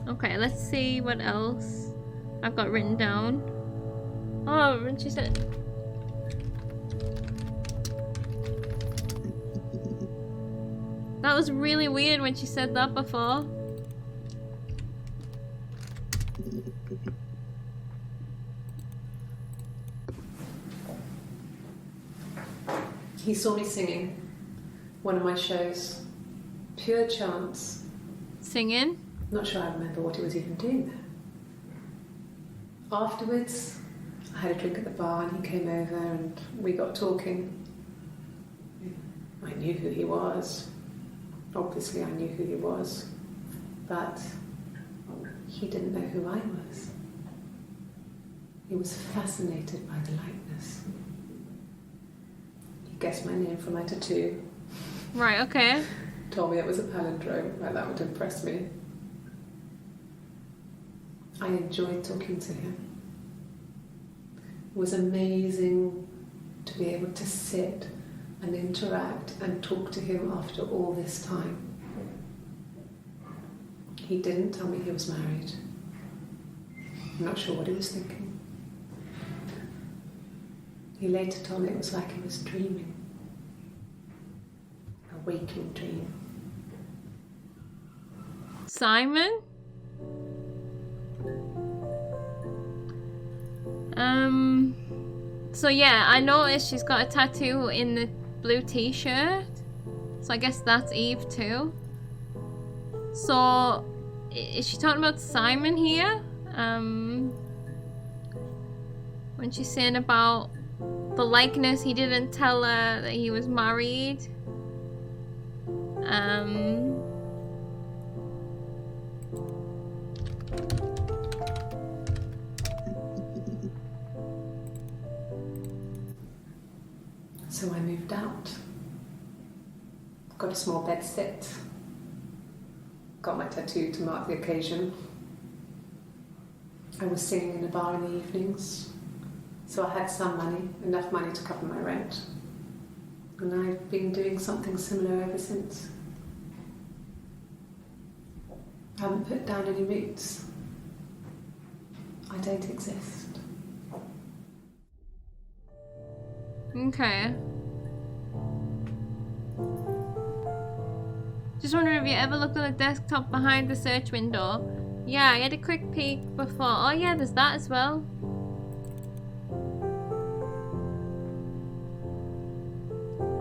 Okay, let's see what else I've got written down. Oh, and she said... That was really weird when she said that before. He saw me singing one of my shows. Pure chance. Singing? Not sure I remember what he was even doing there. Afterwards, I had a drink at the bar and he came over and we got talking. I knew who he was. Obviously I knew who he was. But he didn't know who I was. He was fascinated by the likeness. He guessed my name from my tattoo. Right, okay. Told me it was a palindrome, like that would impress me. I enjoyed talking to him. It was amazing to be able to sit and interact and talk to him after all this time. He didn't tell me he was married. I'm not sure what he was thinking. He later told me it was like he was dreaming. A waking dream. Simon? So yeah, I noticed she's got a tattoo in the blue t-shirt. So I guess that's Eve too. So, is she talking about Simon here? When she's saying about the likeness, he didn't tell her that he was married. So I moved out. Got a small bed sit. Got my tattoo to mark the occasion. I was singing in a bar in the evenings, so I had some money, enough money to cover my rent. And I've been doing something similar ever since. I haven't put down any roots. I don't exist. Okay. Just wondering if you ever looked at the desktop behind the search window. Yeah, I had a quick peek before. Oh yeah, there's that as well.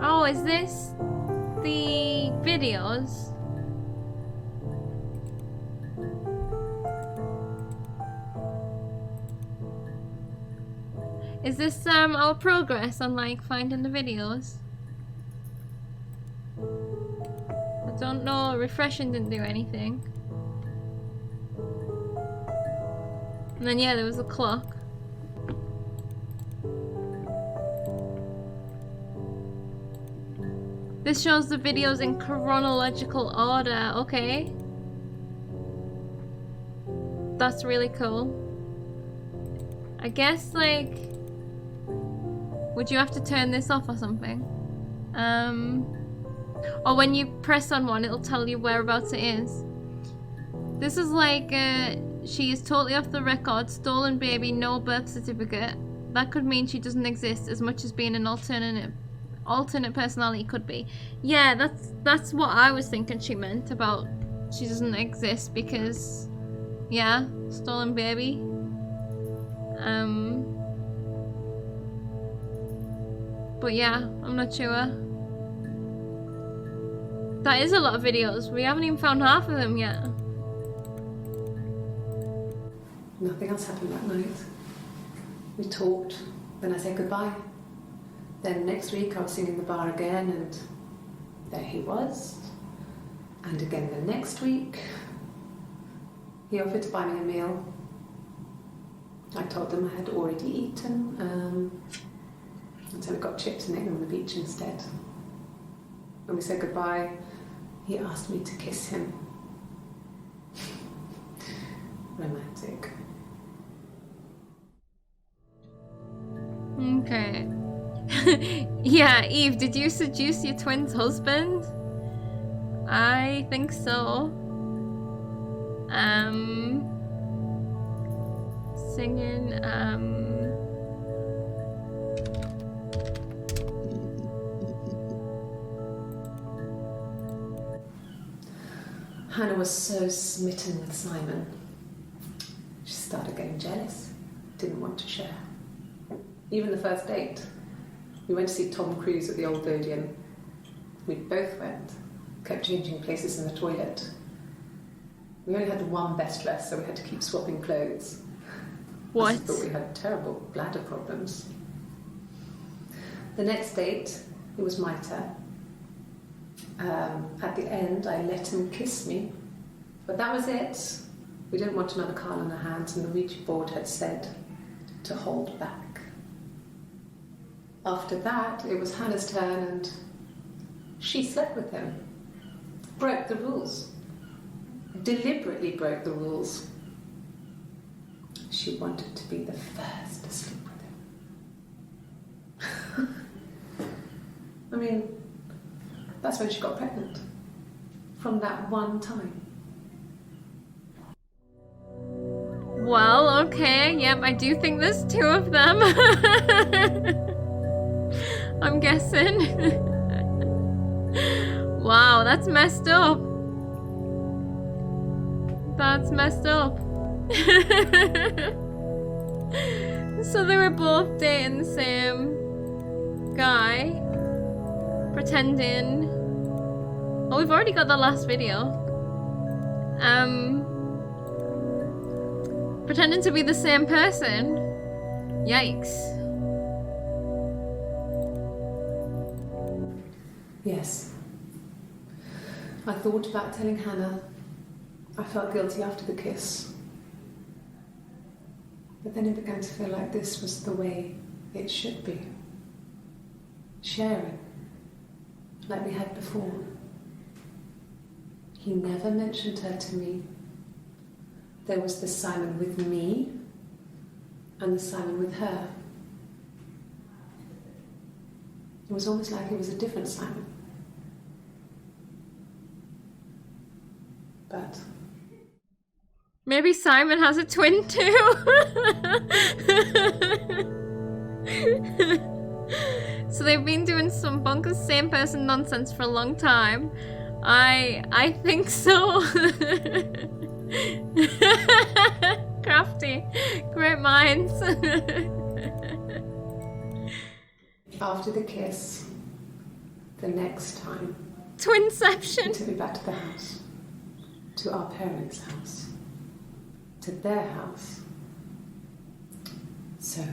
Oh, is this the videos? Is this our progress on like finding the videos? I don't know, refreshing didn't do anything. And then yeah, there was a clock. This shows the videos in chronological order, okay. That's really cool. I guess like, would you have to turn this off or something? Or when you press on one, it'll tell you whereabouts it is. This is like, she is totally off the record, stolen baby, no birth certificate. That could mean she doesn't exist as much as being an alternate personality could be. Yeah, that's what I was thinking she meant about she doesn't exist because, yeah, stolen baby. But yeah, I'm not sure. That is a lot of videos. We haven't even found half of them yet. Nothing else happened that night. We talked, then I said goodbye. Then next week I was singing in the bar again and there he was. And again the next week, he offered to buy me a meal. I told him I had already eaten, and so we got chips and ate them on the beach instead. When we said goodbye, he asked me to kiss him. Romantic. Okay. Yeah, Eve, did you seduce your twin's husband? I think so. Singing, Hannah was so smitten with Simon. She started getting jealous, didn't want to share. Even the first date, we went to see Tom Cruise at the Old Odeon. We both went, kept changing places in the toilet. We only had one best dress, so we had to keep swapping clothes. what? I thought we had terrible bladder problems. The next date, it was my turn. At the end, I let him kiss me, but that was it. We didn't want another card on our hands, and the Ouija board had said to hold back. After that, it was Hannah's turn, and she slept with him. Broke the rules. Deliberately broke the rules. She wanted to be the first to sleep with him. I mean, that's when she got pregnant. From that one time. Well, okay, yep, I do think there's two of them. I'm guessing. Wow, that's messed up. That's messed up. So they were both dating the same guy. Pretending. Oh, we've already got the last video. Pretending to be the same person. Yikes. Yes. I thought about telling Hannah. I felt guilty after the kiss. But then it began to feel like this was the way it should be. Sharing. Like we had before. He never mentioned her to me. There was the Simon with me and the Simon with her. It was almost like it was a different Simon. But maybe Simon has a twin too. So they've been doing some bonkers same person nonsense for a long time. I think so. Crafty. Great minds. after the kiss, the next time, Twinception. he took me back to the house. To our parents' house. To their house. So,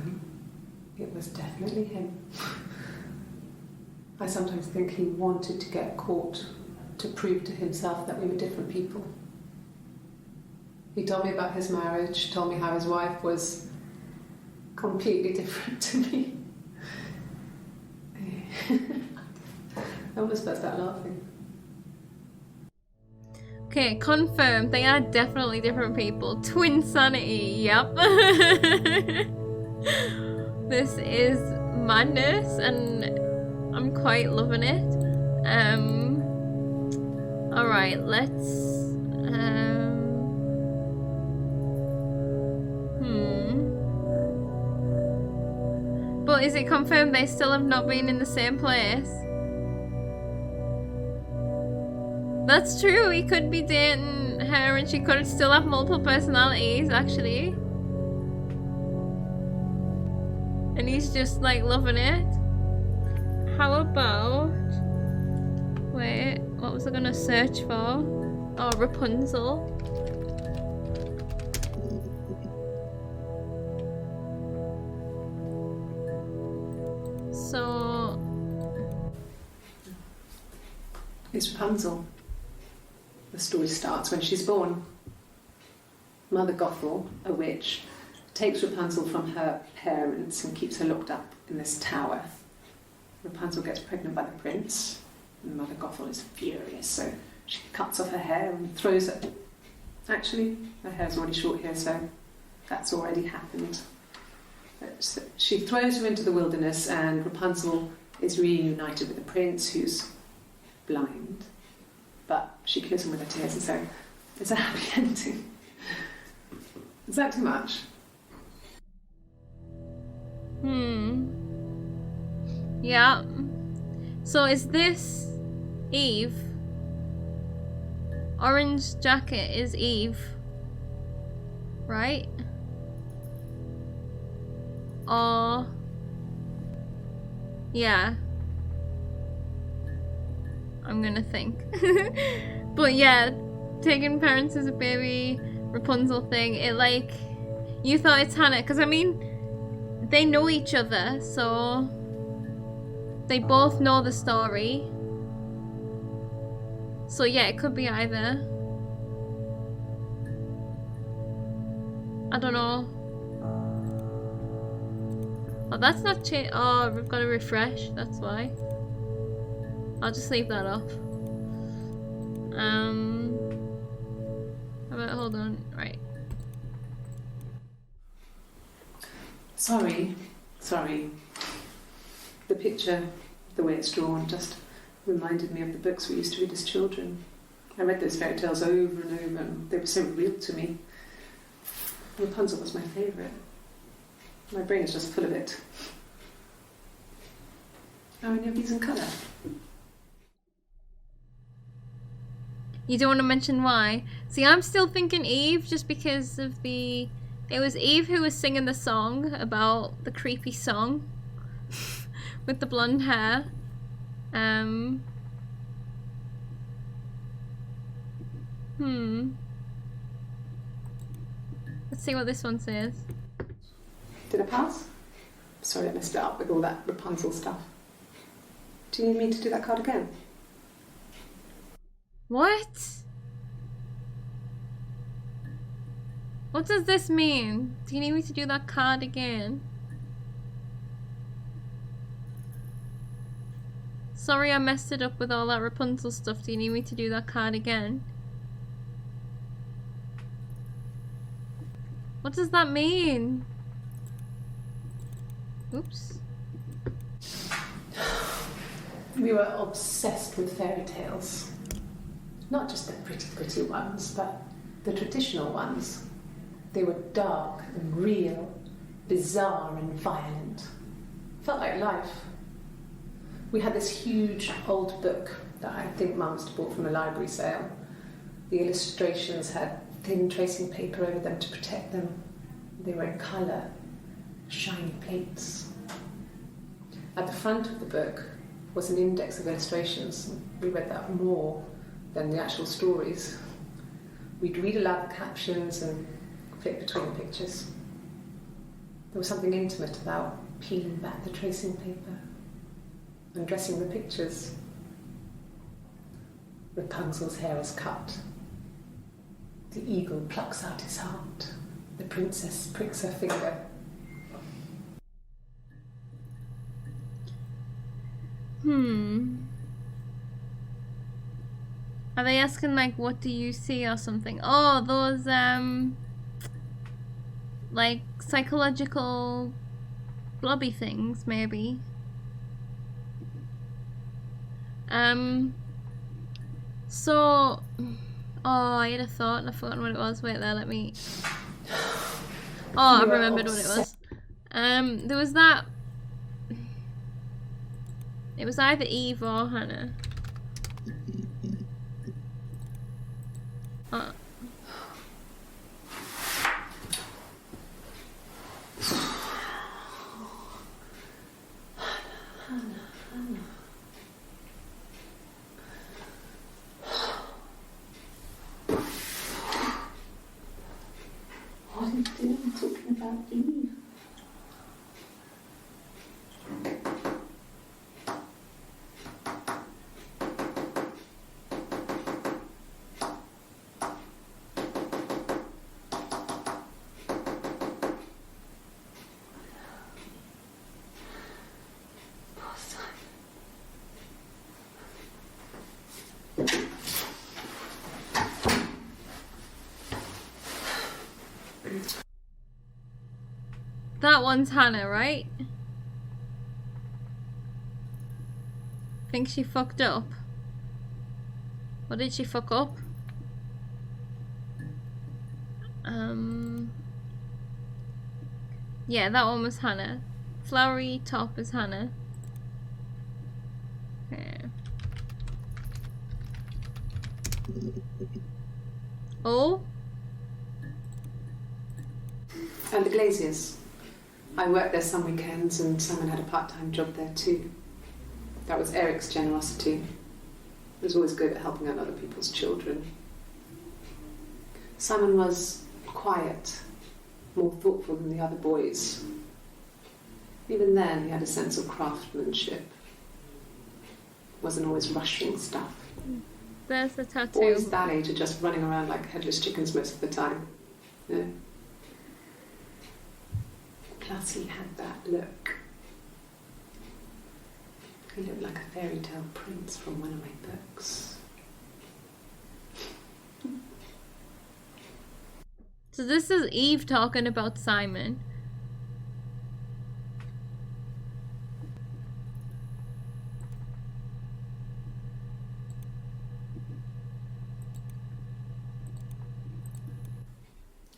it was definitely him. I sometimes think he wanted to get caught to prove to himself that we were different people. He told me about his marriage, told me how his wife was completely different to me. I almost burst out laughing. Okay, confirmed. They are definitely different people. Twin sanity, yep. This is madness and I'm quite loving it. Alright, let's But is it confirmed they still have not been in the same place? That's true, he could be dating her and she could still have multiple personalities, actually. And he's just like loving it. How about... Wait, what was I gonna search for? Oh, Rapunzel. So... It's Rapunzel. The story starts when she's born. Mother Gothel, a witch, takes Rapunzel from her parents and keeps her locked up in this tower. Rapunzel gets pregnant by the prince, and Mother Gothel is furious, so she cuts off her hair and throws it. Actually, her hair's already short here, so that's already happened. So she throws her into the wilderness, and Rapunzel is reunited with the prince, who's blind. but she kills him with her tears, and so it's a happy ending. Is that too much? Yeah. So is this Eve? Orange jacket is Eve, right? Or yeah, I'm gonna think. But yeah, taking parents as a baby, Rapunzel thing, it like, you thought it's Hannah, because I mean, they know each other, so they both know the story. So yeah, it could be either. I don't know. Oh, that's not change. Oh, we've got to refresh. That's why. I'll just leave that off. How about, hold on. Right. Sorry. The picture, the way it's drawn, just reminded me of the books we used to read as children. I read those fairy tales over and over, and they were so real to me. Rapunzel was my favourite. My brain is just full of it. Are any of these in colour? You don't want to mention why? See, I'm still thinking Eve just because of the... It was Eve who was singing the song about the creepy song with the blonde hair. Let's see what this one says. Did I pass? Sorry, I messed it up with all that Rapunzel stuff. Do you need me to do that card again? What? What does this mean? Do you need me to do that card again? Sorry I messed it up with all that Rapunzel stuff. Do you need me to do that card again? What does that mean? Oops. We were obsessed with fairy tales. Not just the pretty ones, but the traditional ones. They were dark and real, bizarre and violent. Felt like life. We had this huge old book that I think Mum must have bought from a library sale. The illustrations had thin tracing paper over them to protect them. They were in colour, shiny plates. At the front of the book was an index of illustrations. We read that more than the actual stories. We'd read aloud the captions and flip between the pictures. There was something intimate about peeling back the tracing paper, undressing the pictures. Rapunzel's hair is cut. The eagle plucks out his heart. The princess pricks her finger. Are they asking like, what do you see or something? Oh, those like psychological blobby things, maybe. So, oh, I had a thought and I've forgotten what it was. Wait there, let me... Oh, I remembered what it was. There was that... It was either Eve or Hannah. What are you doing talking about Eve? That one's Hannah, right? Think she fucked up. What did she fuck up? Yeah, that one was Hannah. Flowery top is Hannah. Okay. Oh? And the Glaziers. I worked there some weekends and Simon had a part-time job there too. That was Eric's generosity. He was always good at helping out other people's children. Simon was quiet, more thoughtful than the other boys. Even then, he had a sense of craftsmanship. Wasn't always rushing stuff. There's the tattoo. Boys that age are just running around like headless chickens most of the time. Yeah. Plus, he had that look. He looked like a fairy tale prince from one of my books. So this is Eve talking about Simon.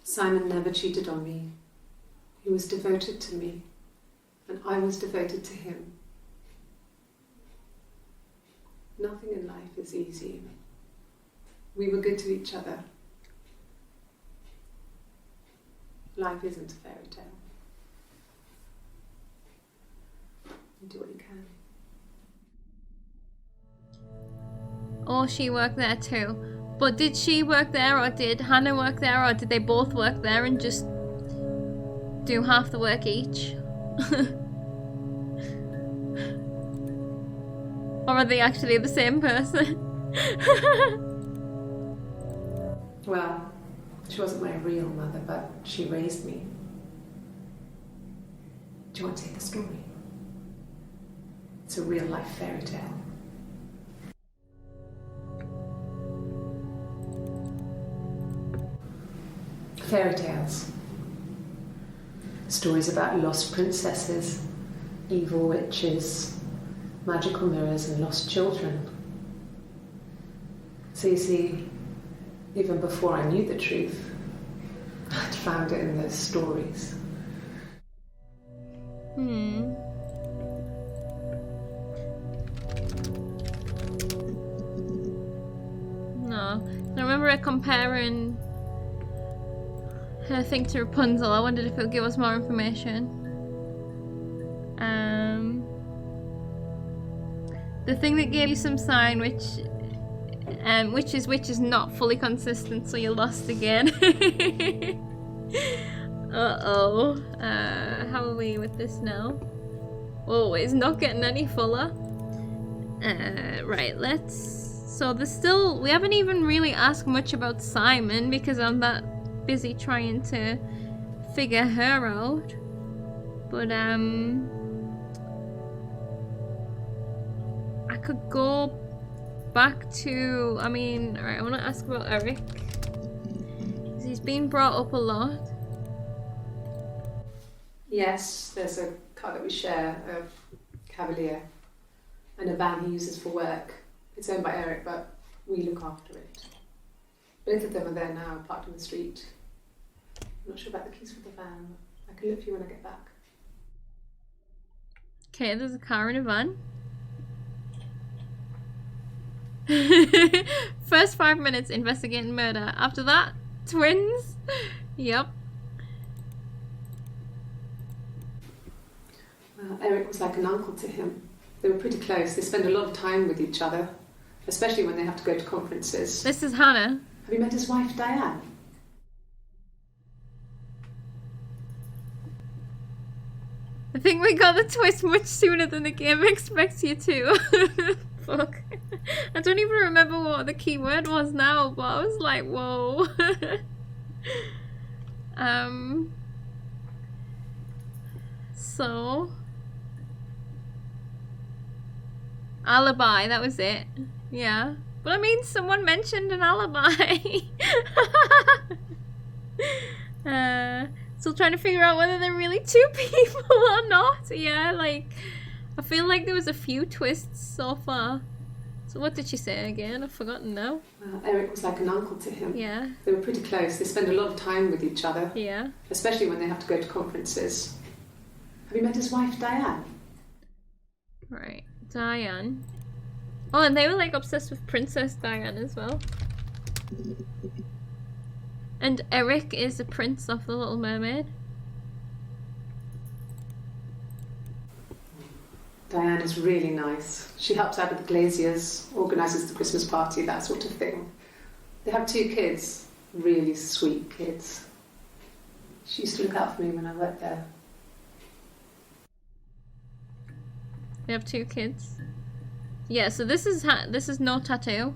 Simon never cheated on me. He was devoted to me, and I was devoted to him. Nothing in life is easy. We were good to each other. Life isn't a fairy tale. You do what you can. Oh, she worked there too. But did she work there, or did Hannah work there, or did they both work there and just do half the work each? Or are they actually the same person? Well, she wasn't my real mother, but she raised me. Do you want to hear the story? It's a real life fairy tale. Fairy tales. Stories about lost princesses, evil witches, magical mirrors and lost children. So you see, even before I knew the truth, I'd found it in those stories. No. I remember her comparing her thing to Rapunzel. I wondered if it would give us more information. The thing that gave you some sign, which is not fully consistent, so you're lost again. Uh-oh. How are we with this now? Oh, it's not getting any fuller. Right, so there's still, we haven't even really asked much about Simon because I'm that busy trying to figure her out. But, I could go back to, alright, I want to ask about Eric. Because he's been brought up a lot. Yes, there's a car that we share, a Cavalier, and a van he uses for work. It's owned by Eric, but we look after it. Both of them are there now, parked in the street. I'm not sure about the keys for the van. I can look for you when I get back. Okay, there's a car and a van. First 5 minutes investigating murder. After that, twins. Yep. Well, Eric was like an uncle to him. They were pretty close. They spend a lot of time with each other, especially when they have to go to conferences. This is Hannah. Have you met his wife, Diane? I think we got the twist much sooner than the game expects you to. Fuck. I don't even remember what the key word was now, but I was like, whoa. So alibi, that was it. Yeah. But I mean, someone mentioned an alibi. Still trying to figure out whether they're really two people or not. Yeah, like, I feel like there was a few twists so far. So what did she say again? I've forgotten now. Eric was like an uncle to him. Yeah. They were pretty close. They spend a lot of time with each other. Yeah. Especially when they have to go to conferences. Have you met his wife, Diane? Right. Diane. Oh, and they were like obsessed with Princess Diane as well. And Eric is the prince of the Little Mermaid. Diane is really nice. She helps out with the glaziers, organises the Christmas party, that sort of thing. They have 2 kids, really sweet kids. She used to look out for me when I worked there. They have 2 kids. Yeah, so this is no tattoo.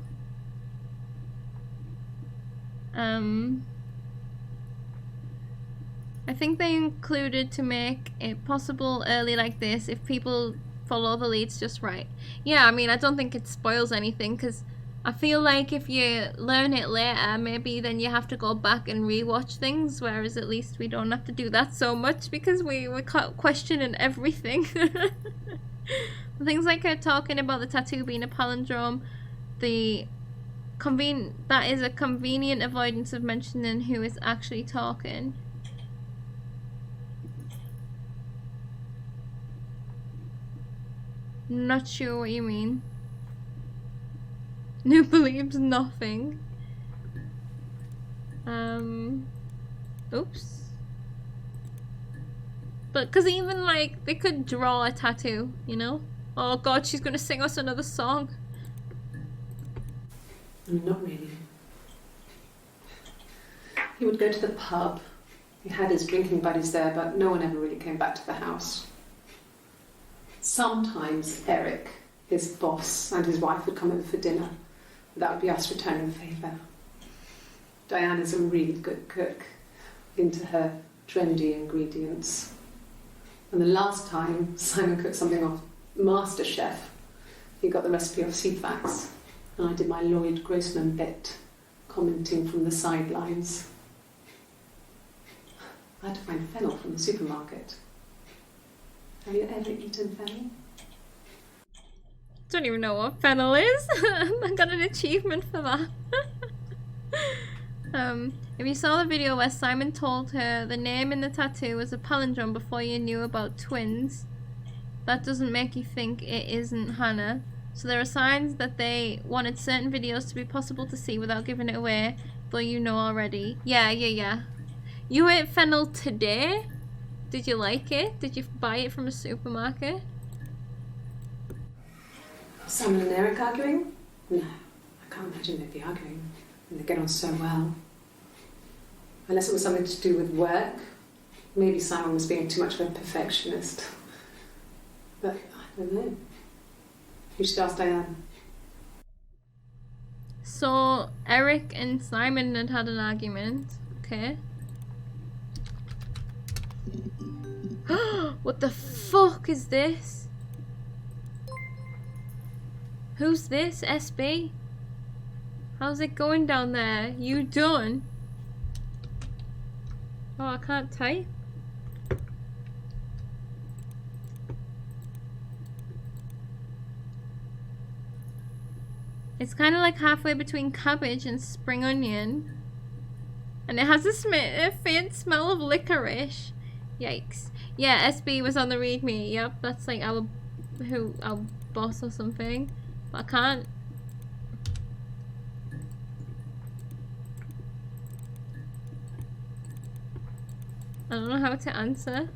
I think they included to make it possible early like this if people follow the leads just right. Yeah, I mean, I don't think it spoils anything because I feel like if you learn it later, maybe then you have to go back and rewatch things, whereas at least we don't have to do that so much because we're questioning everything. Things like talking about the tattoo being a palindrome, that is a convenient avoidance of mentioning who is actually talking. Not sure what you mean. Noob believes nothing. Oops. But because even like they could draw a tattoo, you know? Oh god, she's gonna sing us another song. Not really. He would go to the pub. He had his drinking buddies there, but no one ever really came back to the house. Sometimes Eric, his boss, and his wife would come over for dinner. That would be us returning the favour. Diane is a really good cook, into her trendy ingredients. And the last time Simon cooked something off MasterChef, he got the recipe off Ceefax, and I did my Lloyd Grossman bit, commenting from the sidelines. I had to find fennel from the supermarket. Have you ever eaten fennel? Don't even know what fennel is. I got an achievement for that. If you saw the video where Simon told her the name in the tattoo was a palindrome before you knew about twins, that doesn't make you think it isn't Hannah. So there are signs that they wanted certain videos to be possible to see without giving it away, though you know already. Yeah. You ate fennel today? Did you like it? Did you buy it from a supermarket? Simon and Eric arguing? No, I can't imagine they'd be arguing. And they get on so well. Unless it was something to do with work. Maybe Simon was being too much of a perfectionist. But I don't know. You should ask Diane. So Eric and Simon had an argument. Okay. What the fuck is this? Who's this? SB? How's it going down there? You done? Oh, I can't type. It's kind of like halfway between cabbage and spring onion. And it has a faint smell of licorice. Yikes. Yeah, SB was on the readme. Yep, that's like our boss or something. But I can't. I don't know how to answer.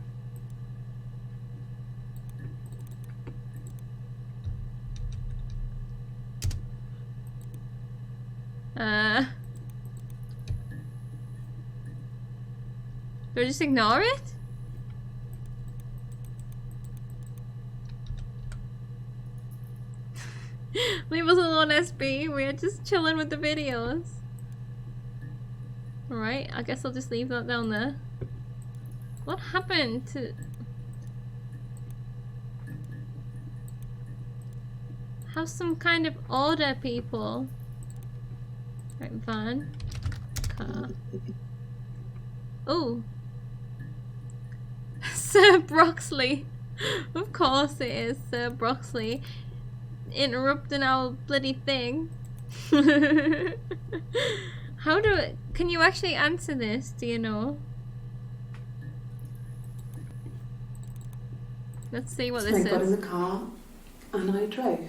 Do I just ignore it? Leave us alone, SB. We're just chilling with the videos. Alright, I guess I'll just leave that down there. What happened to... Have some kind of order, people. Right, van. Car. Oh. Sir Broxley. Of course it is Sir Broxley. interrupting our bloody thing. How do can you actually answer this? Do you know? Let's see what this is. I got in the car and I drove.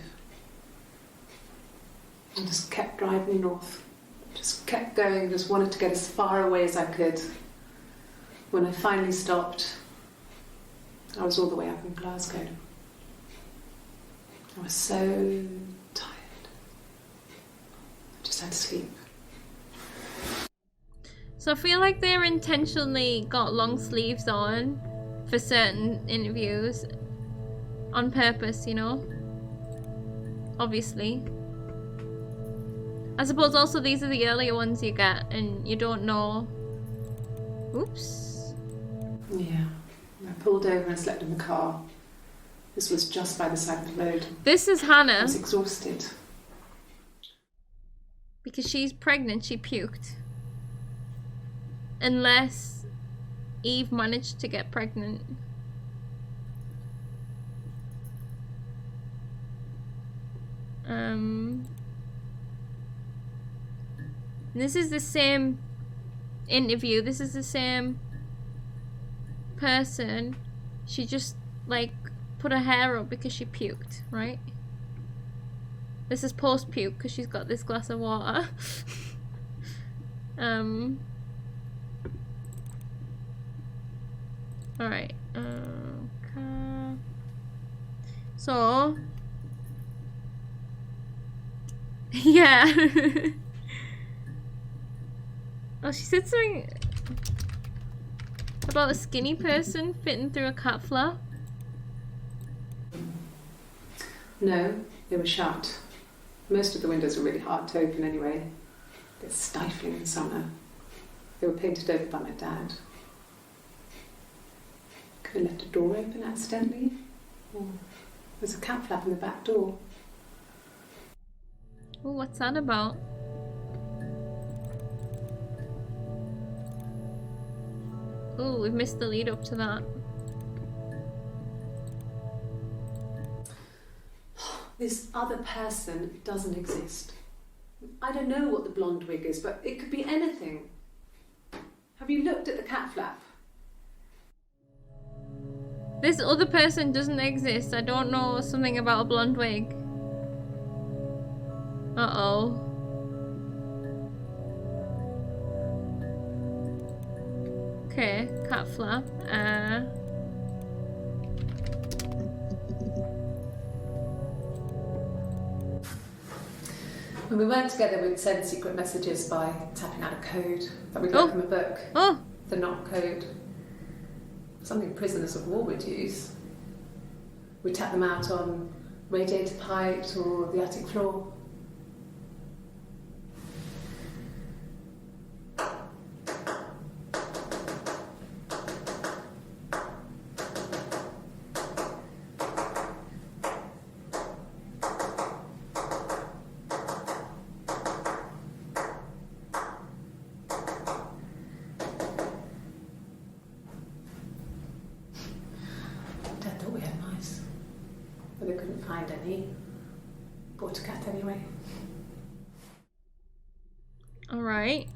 I just kept driving north. Just kept going, just wanted to get as far away as I could. When I finally stopped, I was all the way up in Glasgow. I was so tired. I just had to sleep. So I feel like they're intentionally got long sleeves on for certain interviews on purpose, you know? Obviously. I suppose also these are the earlier ones you get and you don't know. Oops. Yeah. I pulled over and slept in the car. This was just by the side of the road. This is Hannah. I was exhausted. Because she's pregnant, she puked. Unless Eve managed to get pregnant. This is the same interview. This is the same person. She just like put her hair up because she puked, right? This is post puke because she's got this glass of water. Alright. Okay. So yeah. Oh, she said something about a skinny person fitting through a cat flap. No, they were shut. Most of the windows were really hard to open anyway. They're stifling in summer. They were painted over by my dad. Could have left a door open accidentally. Or there's a cat flap in the back door. Oh, what's that about? Oh, we've missed the lead up to that. This other person doesn't exist. I don't know what the blonde wig is, but it could be anything. Have you looked at the cat flap? This other person doesn't exist. I don't know something about a blonde wig. Uh-oh. Okay, cat flap. When we weren't together, we'd send secret messages by tapping out a code that we'd learned from a book. Oh! The knock code. Something prisoners of war would use. We'd tap them out on radiator pipes or the attic floor. Dad thought we had mice, but they couldn't find any. Bought a cat anyway. Alright.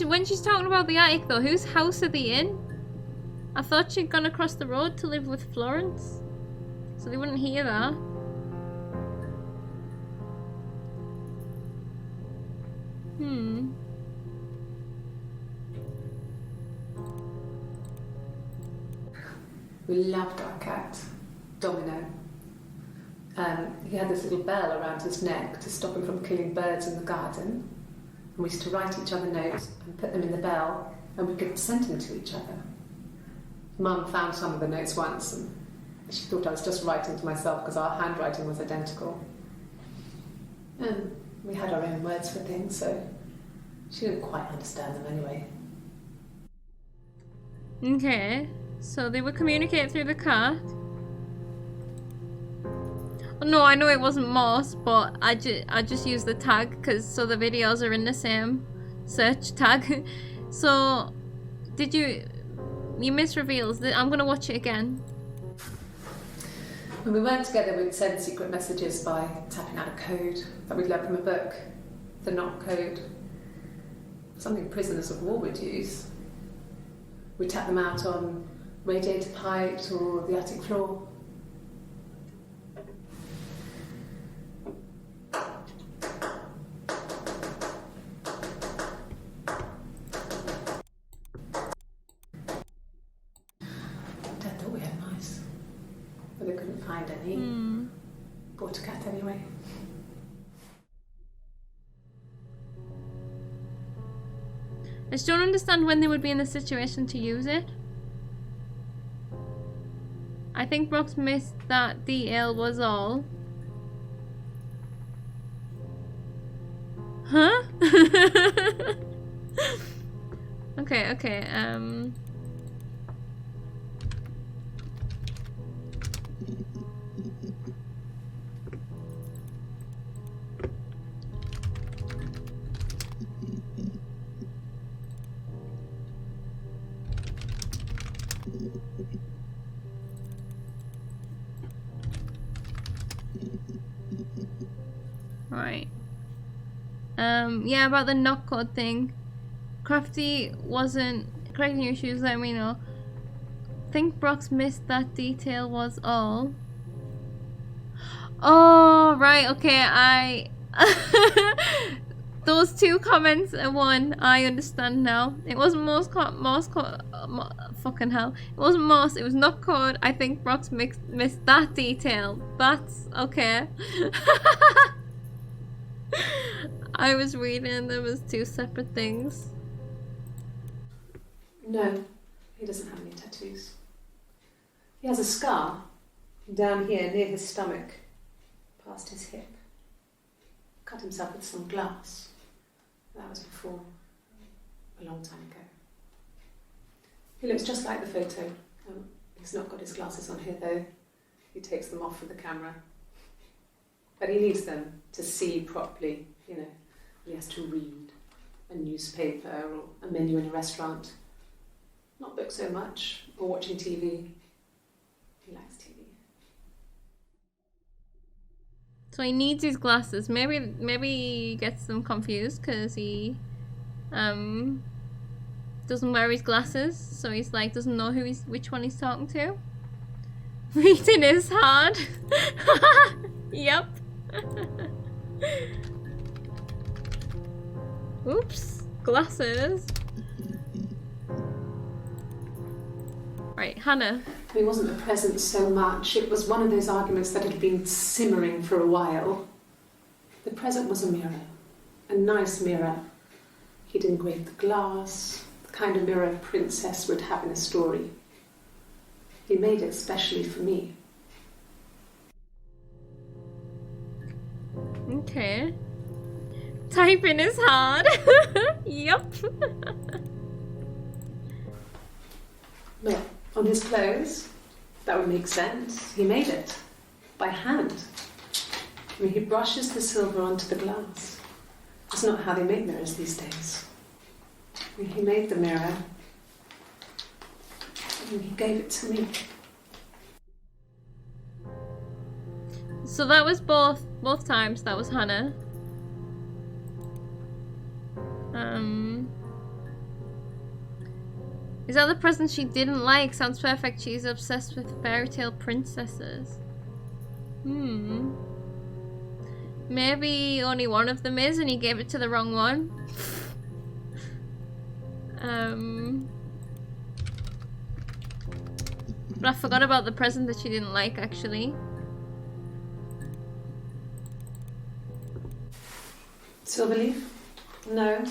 When she's talking about the attic though, whose house are they in? I thought she'd gone across the road to live with Florence, so they wouldn't hear that. We loved our cat, Domino. He had this little bell around his neck to stop him from killing birds in the garden. And we used to write each other notes and put them in the bell, and we could send them to each other. Mum found some of the notes once, and she thought I was just writing to myself because our handwriting was identical. And we had our own words for things, so she didn't quite understand them anyway. Okay, so they would communicate through the cat. No, I know it wasn't Moss, but I just used the tag because so the videos are in the same search tag. So, did you miss reveals? I'm gonna watch it again. When we weren't together, we'd send secret messages by tapping out a code that we'd learned from a book, the knock code. Something prisoners of war would use. We'd tap them out on radiator pipes or the attic floor. Dad thought we had mice, but they couldn't find any. Bought a cat anyway. I just don't understand when they would be in the situation to use it. I think Brooks missed that detail was all. Huh? Okay. Right. Yeah, about the knock code thing. Crafty wasn't correcting your shoes, let me know. Think Brox missed that detail was all. Oh, right, okay, those two comments are one. I understand now. It wasn't fucking hell. It wasn't Morse, it was knock code. I think Brox missed that detail. That's okay. I was reading there was two separate things. No, he doesn't have any tattoos. He has a scar down here near his stomach, past his hip. Cut himself with some glass. That was before, a long time ago. He looks just like the photo. He's not got his glasses on here though. He takes them off for the camera. But he needs them to see properly, you know. He has to read a newspaper or a menu in a restaurant. Not books so much, or watching TV. He likes TV. So he needs his glasses. Maybe he gets them confused because he doesn't wear his glasses, so he's like doesn't know which one he's talking to. Reading is hard. Yep. Oops, glasses. Right, Hannah. He wasn't present so much. It was one of those arguments that had been simmering for a while. The present was a mirror, a nice mirror. He'd engraved the glass, the kind of mirror a princess would have in a story. He made it specially for me. Okay. Typing is hard. Yup. Well, on his clothes, that would make sense. He made it by hand. I mean, he brushes the silver onto the glass. It's not how they make mirrors these days. I mean, he made the mirror and he gave it to me. So that was both times. That was Hannah. Is that the present she didn't like? Sounds perfect. She's obsessed with fairy tale princesses. Maybe only one of them is and he gave it to the wrong one. But I forgot about the present that she didn't like actually. Silver leaf? No.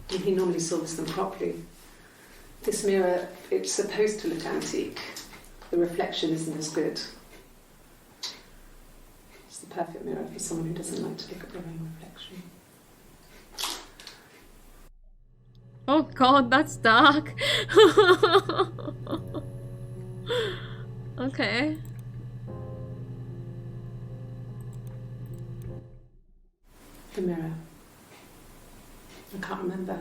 He normally silvers them properly. This mirror, it's supposed to look antique. The reflection isn't as good. It's the perfect mirror for someone who doesn't like to look at their own reflection. Oh god, that's dark. Okay. The mirror. I can't remember.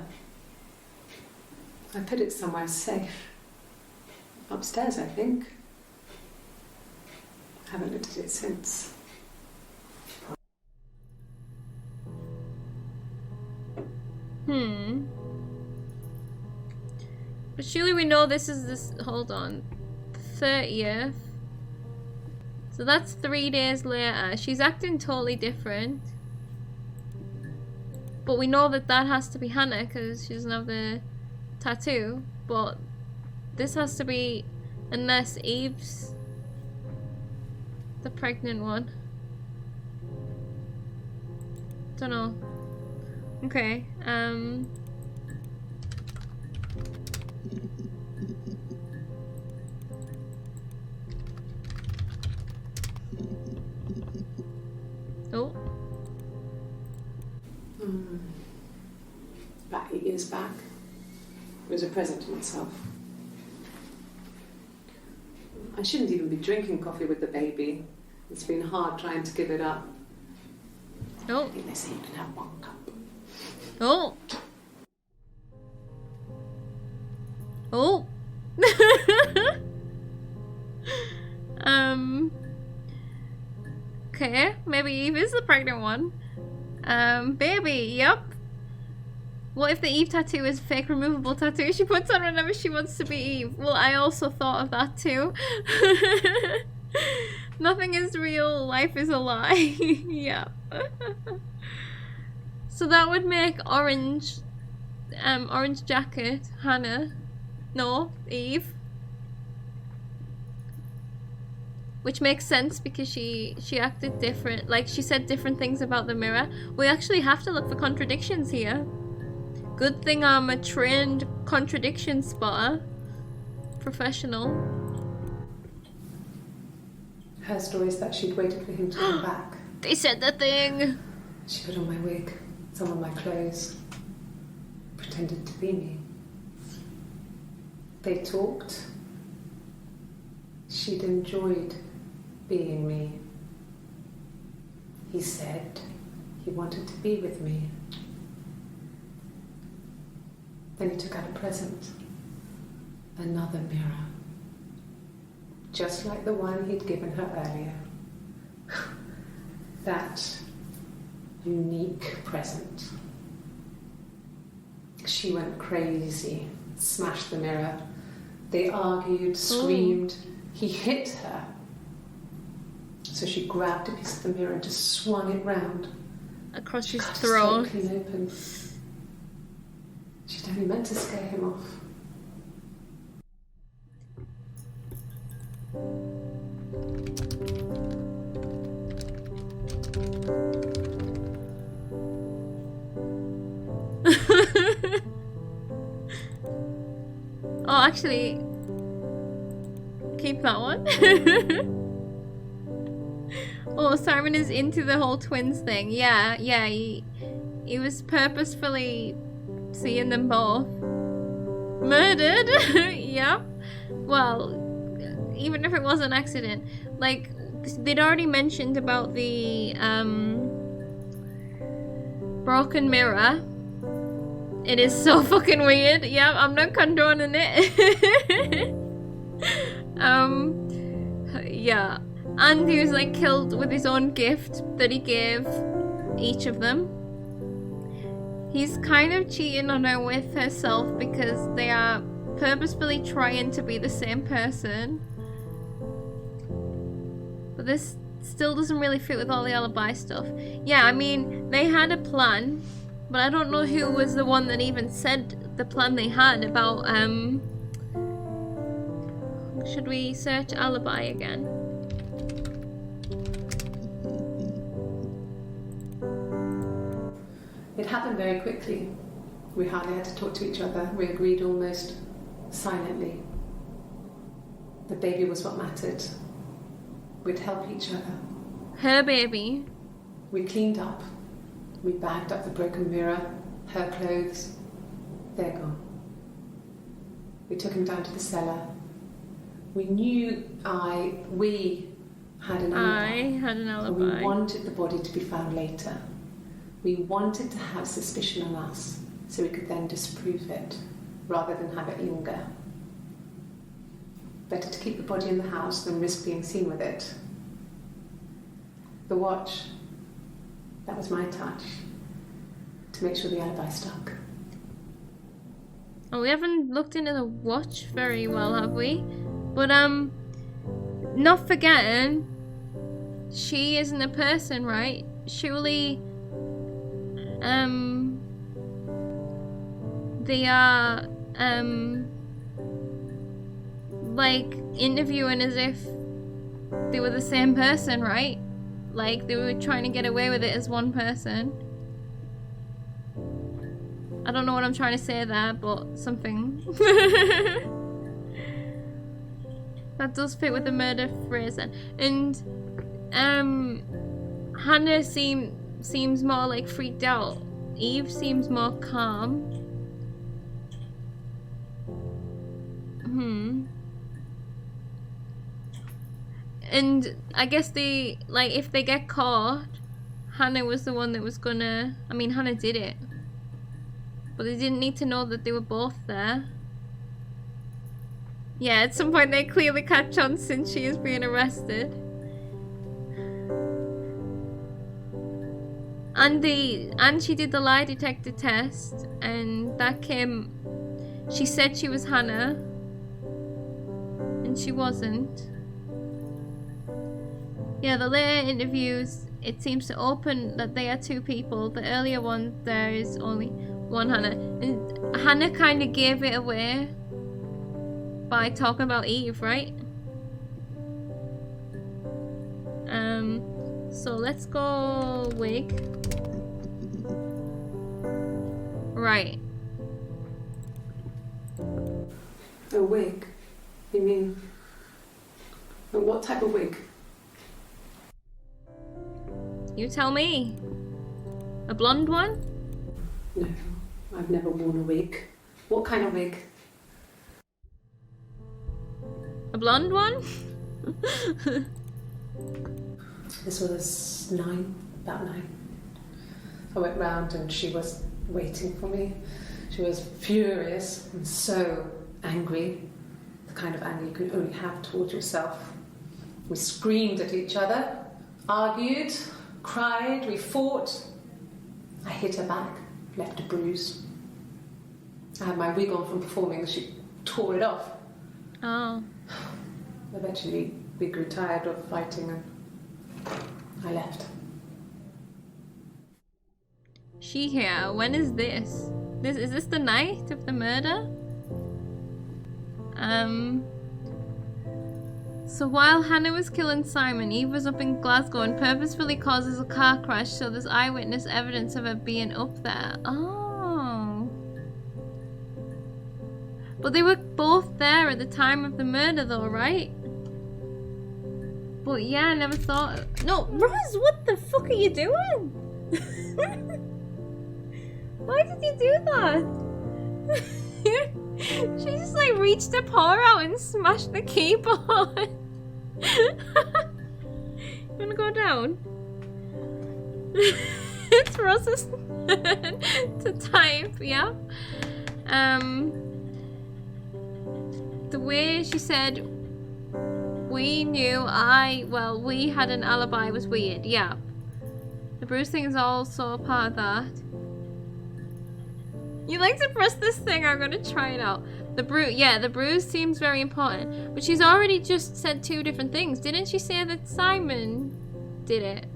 I put it somewhere safe. Upstairs, I think. I haven't looked at it since. But surely we know this is this. Hold on. 30th. So that's 3 days later. She's acting totally different. But we know that that has to be Hannah because she doesn't have the tattoo. But this has to be, unless Eve's the pregnant one. Don't know. Okay. Oh. About 8 years back, it was a present to myself. I shouldn't even be drinking coffee with the baby. It's been hard trying to give it up. Oh. I think they say you can have 1 cup. Oh. Oh. Okay, maybe Eve is the pregnant one. Baby, yep. What if the Eve tattoo is a fake removable tattoo she puts on whenever she wants to be Eve? Well, I also thought of that too. Nothing is real, life is a lie. Yeah. So that would make orange jacket Hannah. No, Eve. Which makes sense because she acted different. Like, she said different things about the mirror. We actually have to look for contradictions here. Good thing I'm a trained contradiction spotter. Professional. Her story is that she'd waited for him to come back. They said the thing. She put on my wig, some of my clothes, pretended to be me. They talked. She'd enjoyed being me. He said he wanted to be with me. Then he took out a present. Another mirror. Just like the one he'd given her earlier. That unique present. She went crazy, smashed the mirror. They argued, screamed. He hit her. So she grabbed a piece of the mirror and just swung it round. Across She his cut throat. his throat clean open. She'd only meant to scare him off. Oh, actually, keep that one. Oh, Simon is into the whole twins thing. Yeah, he was purposefully seeing them both murdered. Yeah. Well, even if it was an accident, like they'd already mentioned about the broken mirror. It is so fucking weird. Yeah, I'm not condoning it. Yeah. And he was like killed with his own gift that he gave each of them. He's kind of cheating on her with herself because they are purposefully trying to be the same person. But this still doesn't really fit with all the alibi stuff. Yeah, I mean, they had a plan. But I don't know who was the one that even said the plan they had about, should we search alibi again? It happened very quickly. We hardly had to talk to each other. We agreed almost silently. The baby was what mattered. We'd help each other. Her baby. We cleaned up. We bagged up the broken mirror, her clothes. They're gone. We took him down to the cellar. We knew we had an alibi. I had an alibi. And we wanted the body to be found later. We wanted to have suspicion on us so we could then disprove it rather than have it linger. Better to keep the body in the house than risk being seen with it. The watch, that was my touch to make sure the alibi stuck. Oh, we haven't looked into the watch very well, have we? But not forgetting, she isn't a person, right? Surely they are like interviewing as if they were the same person, right? Like they were trying to get away with it as one person. I don't know what I'm trying to say there, but something. That does fit with the murder phrase then. And Hannah seems more like freaked out. Eve seems more calm. And I guess if they get caught, Hannah was the one that was gonna... I mean, Hannah did it. But they didn't need to know that they were both there. Yeah, at some point they clearly catch on since she is being arrested. And she did the lie detector test, and that came... She said she was Hannah, and she wasn't. Yeah, the later interviews, it seems to open that they are two people. The earlier one, there is only one Hannah. And Hannah kind of gave it away by talking about Eve, right? So let's go wig. Right. A wig? You mean... What type of wig? You tell me. A blonde one? No, I've never worn a wig. What kind of wig? A blonde one? This was about 9. I went round and she was waiting for me. She was furious and so angry. The kind of anger you can only have towards yourself. We screamed at each other, argued, cried, we fought. I hit her back, left a bruise. I had my wig on from performing, she tore it off. Oh. Eventually, we grew tired of fighting and I left. She here. When is this? Is this the night of the murder? So while Hannah was killing Simon, Eve was up in Glasgow and purposefully causes a car crash, so there's eyewitness evidence of her being up there. Oh. But they were both there at the time of the murder though, right? But yeah, I never thought... No, Roz, what the fuck are you doing? Why did you do that? She just like reached her paw out and smashed the keyboard. You wanna go down? It's Roz's turn to type, yeah? The way she said we knew we had an alibi was weird, yeah. The bruise thing is also a part of that. You like to press this thing, I'm gonna try it out. The bruise seems very important. But she's already just said 2 different things. Didn't she say that Simon did it?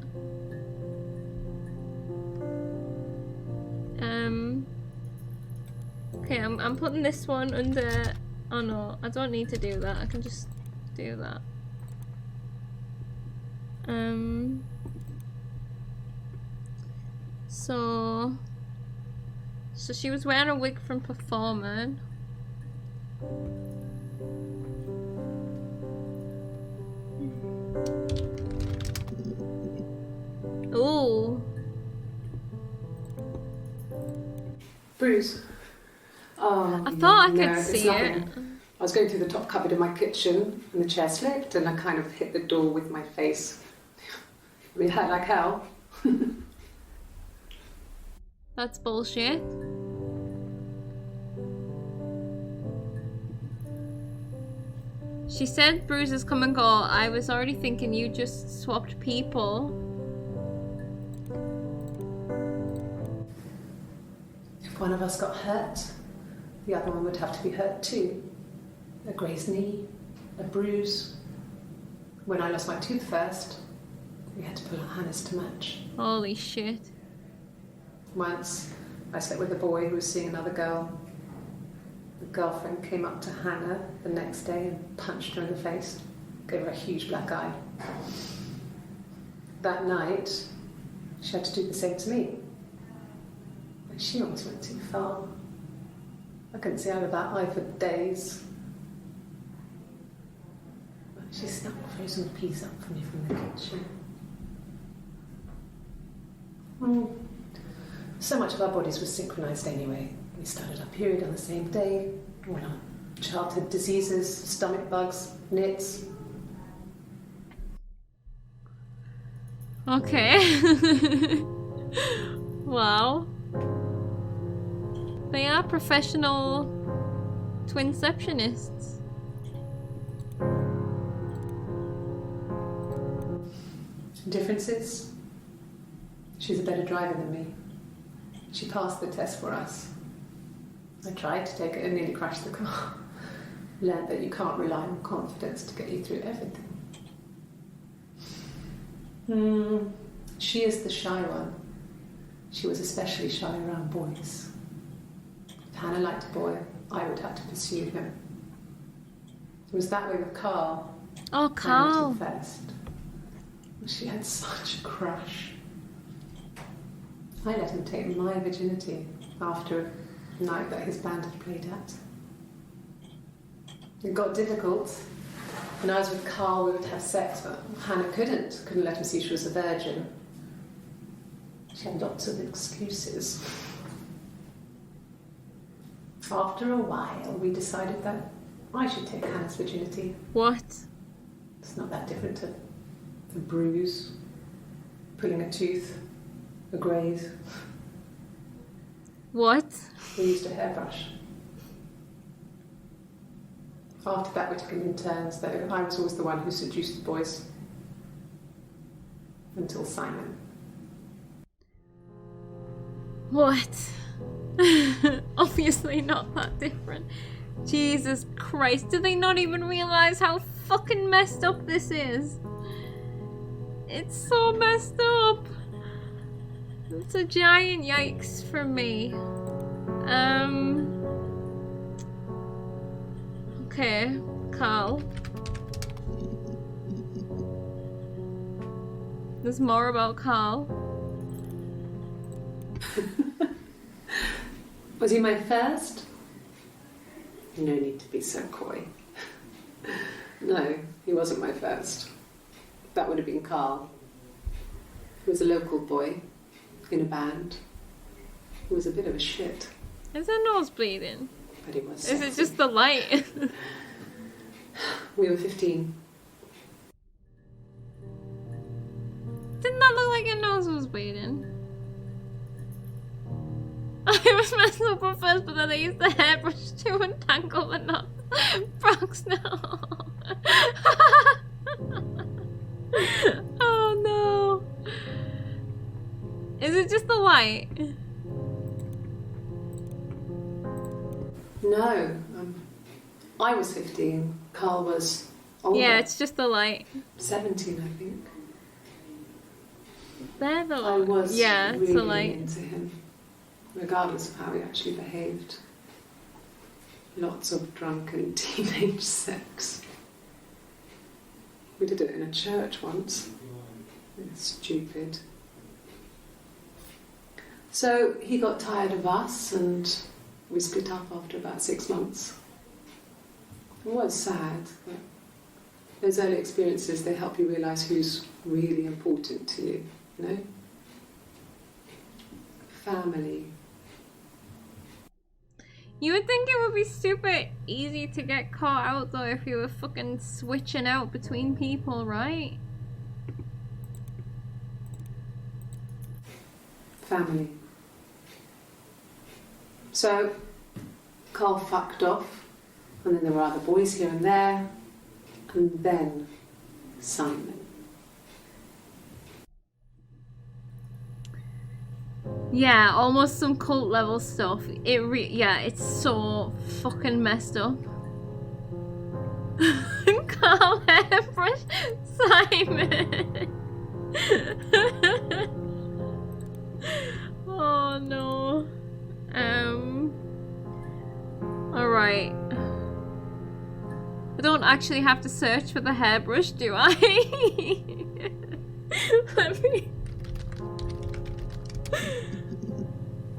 Okay, I'm putting this one under... Oh no, I don't need to do that. I can just do that. So she was wearing a wig from performing. Ooh. Bruce. I thought I could see it. I was going through the top cupboard in my kitchen and the chair slipped and I kind of hit the door with my face. I mean, it hurt like hell. That's bullshit. She said bruises come and go. I was already thinking you just swapped people. If one of us got hurt, the other one would have to be hurt too. A grazed knee, a bruise. When I lost my tooth first, we had to pull out Hannah's to match. Holy shit. Once, I slept with a boy who was seeing another girl. The girlfriend came up to Hannah the next day and punched her in the face, gave her a huge black eye. That night, she had to do the same to me. But she almost went too far. I couldn't see out of that eye for days. But she snapped a frozen piece up for me from the kitchen. So much of our bodies was synchronised anyway. We started our period on the same day. All our childhood diseases, stomach bugs, nits. Okay. Wow. They are professional twinceptionists. Differences? She's a better driver than me. She passed the test for us. I tried to take it and nearly crashed the car. Learned that you can't rely on confidence to get you through everything. She is the shy one. She was especially shy around boys. If Hannah liked a boy, I would have to pursue him. It was that way with Carl. Oh, Carl. First. She had such a crush. I let him take my virginity after a night that his band had played at. It got difficult. When I was with Carl, we would have sex, but Hannah couldn't let him see she was a virgin. She had lots of excuses. After a while, we decided that I should take Hannah's virginity. What? It's not that different to a bruise, pulling a tooth, a graze. What? We used a hairbrush. After that, we took it in turns, though. I was always the one who seduced the boys. Until Simon. What? Obviously not that different. Jesus Christ, do they not even realise how fucking messed up this is? It's so messed up. It's a giant yikes from me. Okay, Carl. There's more about Carl. Was he my first? No need to be so coy. No, he wasn't my first. That would have been Carl. He was a local boy in a band. He was a bit of a shit. Is her nose bleeding? But he was Is sexy. it just the light? We were 15. Didn't that look like your nose was bleeding? I was messed up at first, but then I used the hairbrush to untangle the knot. Brock's no. Oh no. Is it just the light? No, I was 15. Carl was older. Yeah, it's just the light. 17, I think. They're the I was yeah, it's the really light. into him, regardless of how he actually behaved. Lots of drunken teenage sex. We did it in a church once. It was stupid. So he got tired of us and we split up after about 6 months. It was sad, but those early experiences, they help you realise who's really important to you, you know? Family. You would think it would be super easy to get caught out though if you were fucking switching out between people, right? Family. So Carl fucked off, and then there were other boys here and there, and then Simon. Yeah, almost some cult level stuff. Yeah, it's so fucking messed up. Carl Hairbrush Simon. Oh no. Alright. I don't actually have to search for the hairbrush, do I? Let me...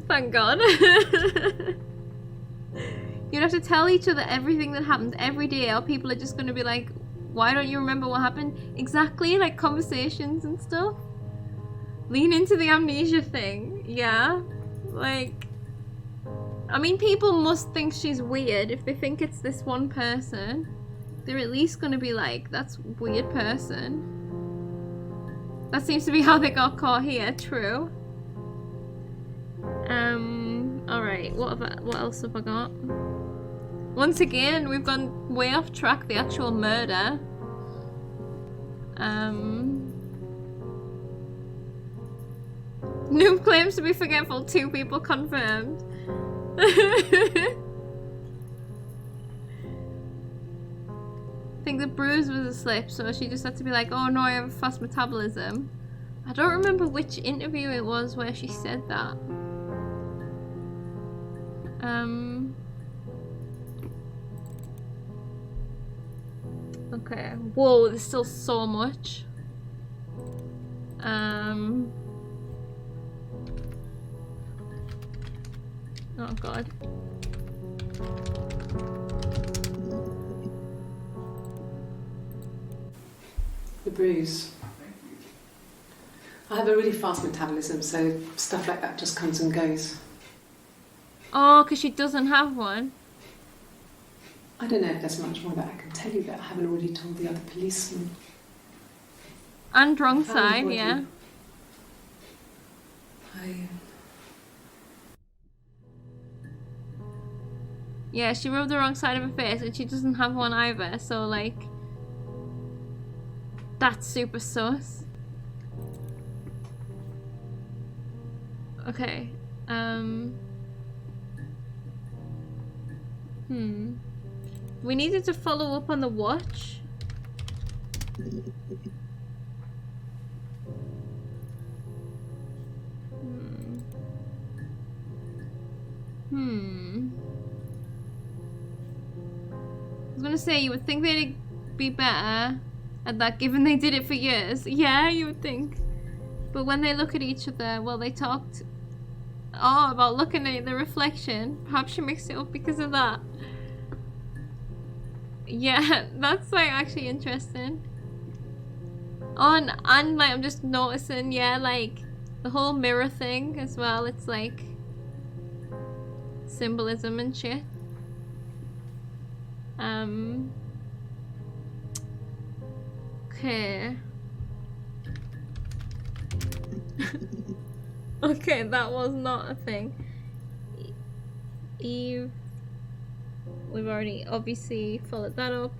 Thank God. You'd have to tell each other everything that happened every day, or people are just going to be like, why don't you remember what happened? Exactly, like conversations and stuff. Lean into the amnesia thing. Yeah. Like, I mean, people must think she's weird if they think it's this one person. They're at least going to be like, that's a weird person. That seems to be how they got caught here, true. Alright, what else have I got? Once again, we've gone way off track, the actual murder. Noob claims to be forgetful, 2 people confirmed. I think the bruise was a slip, so she just had to be like, oh no, I have a fast metabolism. I don't remember which interview it was where she said that. Okay. Whoa, there's still so much. Oh God. The bruise. I have a really fast metabolism, so stuff like that just comes and goes. Oh, because she doesn't have one. I don't know if there's much more that I can tell you that I haven't already told the other policeman. And wrong side, yeah. Yeah, she rubbed the wrong side of her face and she doesn't have one either, so like... That's super sus. Okay, we needed to follow up on the watch. I was gonna say, you would think they'd be better at that given they did it for years. Yeah, you would think. But when they look at each other, well, they talked about looking at the reflection. Perhaps she mixed it up because of that. Yeah, that's like actually interesting. Oh, and like I'm just noticing, yeah, like the whole mirror thing as well. It's like symbolism and shit. Okay. Okay, that was not a thing. Eve. We've already obviously followed that up.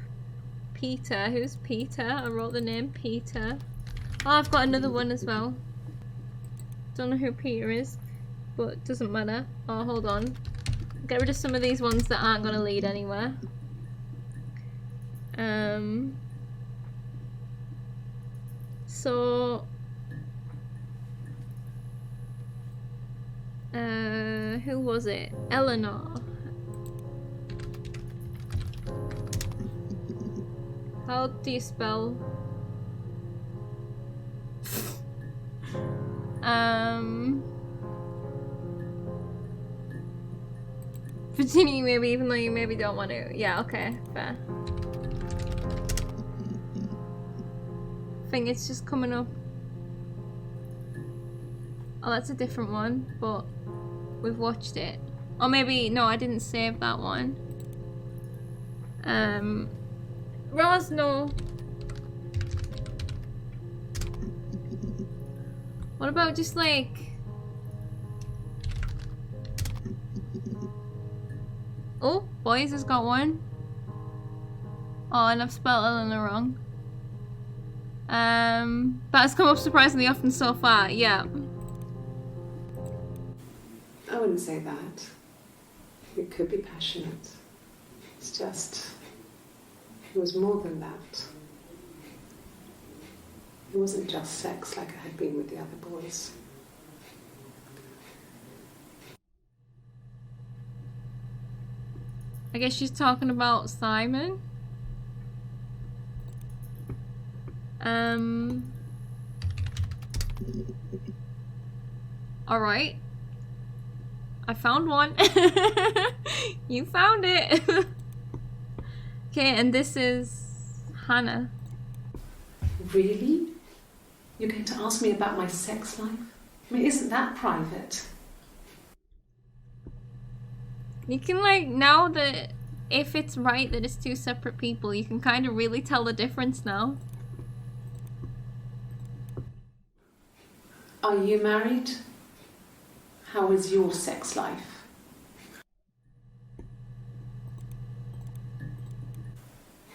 Peter. Who's Peter? I wrote the name Peter. Oh, I've got another one as well. Don't know who Peter is, but doesn't matter. Oh, hold on. Get rid of some of these ones that aren't going to lead anywhere. So... who was it? Eleanor. How do you spell? Virginia, maybe, even though you maybe don't want to. Yeah, okay, fair. I think it's just coming up. Oh, that's a different one, but we've watched it. Or maybe, no, I didn't save that one. Roz, no. What about just like... Oh, boys has got one. Oh, and I've spelled Eleanor wrong. That's come up surprisingly often so far, yeah. I wouldn't say that. It could be passionate. It's just, it was more than that. It wasn't just sex like I had been with the other boys. I guess she's talking about Simon. Alright. I found one. You found it. Okay, and this is Hannah. Really? You're going to ask me about my sex life? I mean, isn't that private? You can, like, now that if it's right that it's two separate people, you can kind of really tell the difference now. Are you married? How is your sex life?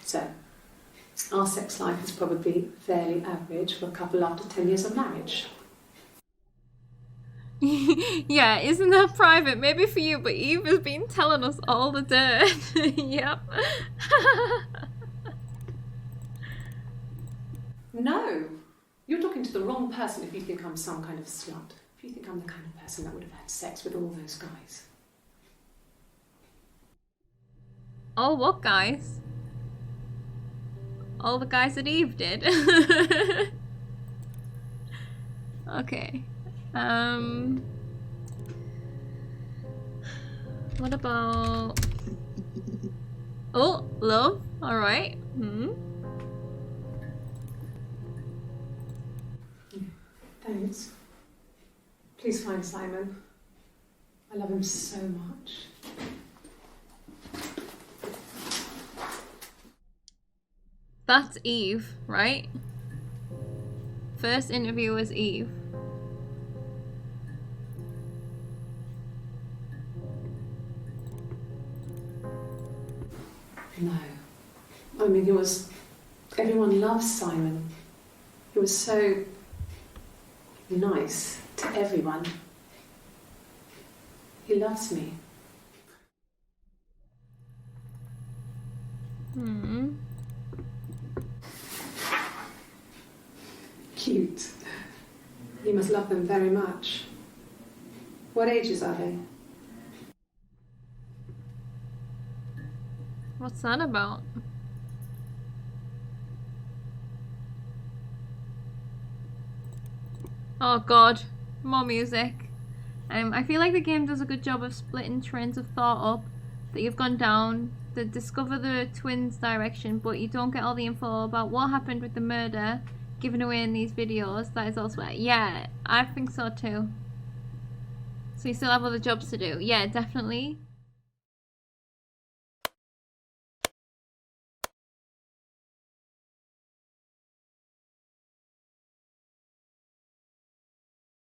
So, our sex life is probably fairly average for a couple after 10 years of marriage. Yeah, isn't that private? Maybe for you, but Eve has been telling us all the dirt. Yep. No! You're talking to the wrong person if you think I'm some kind of slut. If you think I'm the kind of person that would have had sex with all those guys. Oh, what guys? All the guys that Eve did. Okay. What about... Oh, love. Alright. Thanks. Please find Simon. I love him so much. That's Eve, right? First interview was Eve. No. I mean, he was... Everyone loves Simon. He was so nice to everyone. He loves me. Cute. You must love them very much. What ages are they? What's that about? Oh god, more music. I feel like the game does a good job of splitting trains of thought up that you've gone down to discover the twins' direction, but you don't get all the info about what happened with the murder given away in these videos. That is also... Yeah, I think so too. So you still have other jobs to do. Yeah, definitely.